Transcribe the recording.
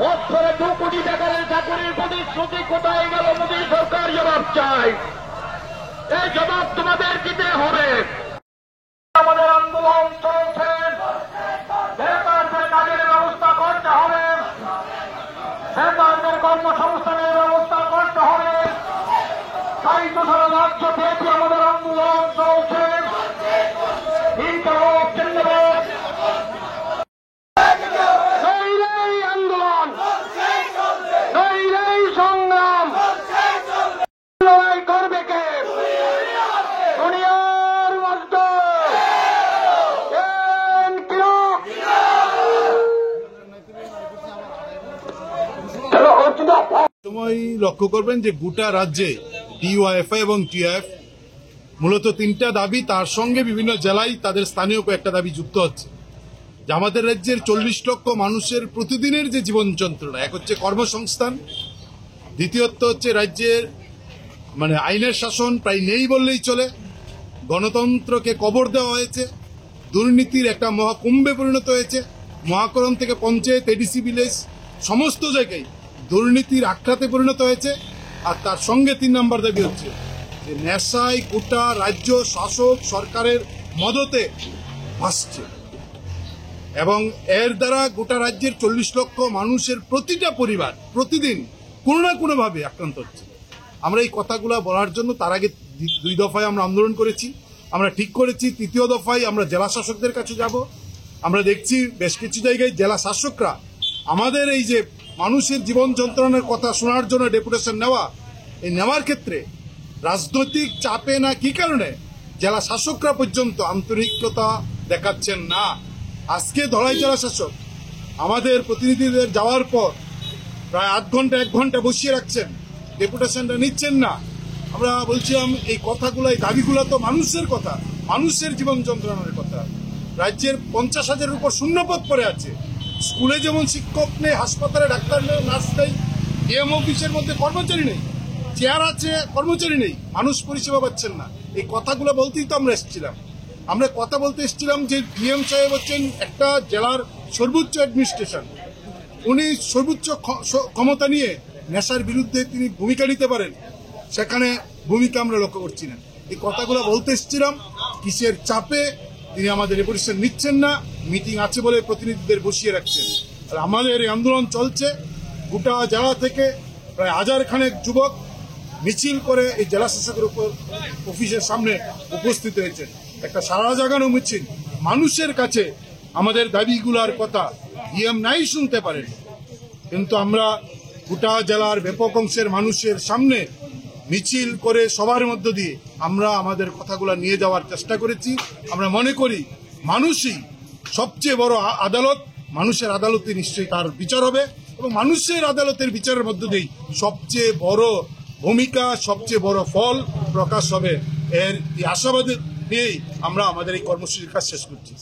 বছরে 2 কোটি টাকার চাকরির প্রতিশ্রুতি কোথায় গেল? মোদী সরকার জবাব চাই। এই জবাব তোমাদের দিতে হবে। আমাদের আন্দোলন চলছে, বেকারদের কাজের ব্যবস্থা করতে হবে, বেকারদের কর্মসংস্থানের ব্যবস্থা করতে হবে। তাই তো সারা রাজ্য ব্যাপী আমাদের আন্দোলন চলছে। আন্দোলন সংগ্রাম লড়াই করবে কে? দুনিয়ার মধ্যে সময় লক্ষ্য করবেন যে গোটা রাজ্যে ডিওয়াইএফআই এবং টিআইএফ মূলত 3টা দাবি, তার সঙ্গে বিভিন্ন জেলায় তাদের স্থানীয় কয়েকটা দাবি যুক্ত হচ্ছে। যে আমাদের রাজ্যের 40 লক্ষ মানুষের প্রতিদিনের যে জীবন যন্ত্রণা, এক হচ্ছে কর্মসংস্থান, দ্বিতীয়ত হচ্ছে রাজ্যের আইনের শাসন প্রায় নেই বললেই চলে, গণতন্ত্রকে কবর দেওয়া হয়েছে, দুর্নীতির একটা মহাকুম্ভে পরিণত হয়েছে, মহাকরণ থেকে পঞ্চায়েত, এডিসি ভিলেজ সমস্ত জায়গায় দুর্নীতির আখড়াতে পরিণত হয়েছে। আর তার সঙ্গে 3 নম্বর দাবি হচ্ছে যে নেশায় গোটা রাজ্য শাসক সরকারের মদতে ভাসছে এবং এর দ্বারা গোটা রাজ্যের 40 লক্ষ মানুষের প্রতিটা পরিবার প্রতিদিন কোনো না কোনোভাবে আক্রান্ত হচ্ছে। আমরা এই কথাগুলো বলার জন্য তার আগে 2 দফায় আমরা আন্দোলন করেছি। আমরা ঠিক করেছি 3য় দফায় আমরা জেলা শাসকদের কাছে যাব। আমরা দেখছি বেশ কিছু জায়গায় জেলা শাসকরা আমাদের এই যে মানুষের জীবন যন্ত্রণার কথা শোনার জন্য ডেপুটেশন নেওয়ার ক্ষেত্রে রাজনৈতিক চাপে না কি কারণে জেলা শাসকরা পর্যন্ত আন্তরিকতা দেখাচ্ছেন না। আজকে ধলাই জেলা শাসক আমাদের প্রতিনিধিদের যাওয়ার পর প্রায় 8 ঘন্টা 1 ঘন্টা বসিয়ে রাখছেন, ডেপুটেশনটা নিচ্ছেন না। আমরা বলছিলাম এই কথাগুলো, এই দাবিগুলো তো মানুষের কথা, মানুষের জীবন যন্ত্রণার কথা। রাজ্যের 50,000-এর উপর শূন্যপদ পড়ে আছে। স্কুলে যেমন শিক্ষক নেই, হাসপাতালে ডাক্তার নেই, নার্স নেই, ডিএম অফিসের মধ্যে কর্মচারী নেই, চেয়ার আছে কর্মচারী নেই, মানুষ পরিষেবা পাচ্ছেন না। এই কথাগুলো বলতেই তো আমরা এসেছিলাম। আমরা কথা বলতে এসেছিলাম যে ডিএম সাহেব হচ্ছেন একটা জেলার সর্বোচ্চ অ্যাডমিনিস্ট্রেশন, উনি সর্বোচ্চ ক্ষমতা নিয়ে নেশার বিরুদ্ধে তিনি ভূমিকা নিতে পারেন, সেখানে ভূমিকা আমরা লক্ষ্য করছি না। এই কথাগুলো বলতে এসেছিলাম, কিসের চাপে তিনি আমাদের রেপুটেশন নিচ্ছেন না, মিটিং আছে বলে প্রতিনিধিদের বসিয়ে রাখছেন। আর আমাদের এই আন্দোলন চলছে, গোটা জেলা থেকে প্রায় 1000 খানেক যুবক মিছিল করে এই জেলা শাসকের উপর অফিসের সামনে উপস্থিত হয়েছেন। একটা সারা জাগানো মিছিল, মানুষের কাছে আমাদের দাবিগুলার কথা ডিএম নাই শুনতে পারেন, কিন্তু আমরা গোটা জেলার ব্যাপক অংশের মানুষের সামনে মিছিল করে সবার মধ্য দিয়ে আমরা আমাদের কথাগুলো নিয়ে যাওয়ার চেষ্টা করেছি। আমরা মনে করি মানুষই সবচেয়ে বড় আদালত, মানুষের আদালতে নিশ্চয়ই তার বিচার হবে এবং মানুষের আদালতের বিচারের মধ্য দিয়েই সবচেয়ে বড় ভূমিকা, সবচেয়ে বড় ফল প্রকাশ হবে। এই আশাবাদ নিয়েই আমরা আমাদের এই কর্মসূচির কাজ শেষ করছি।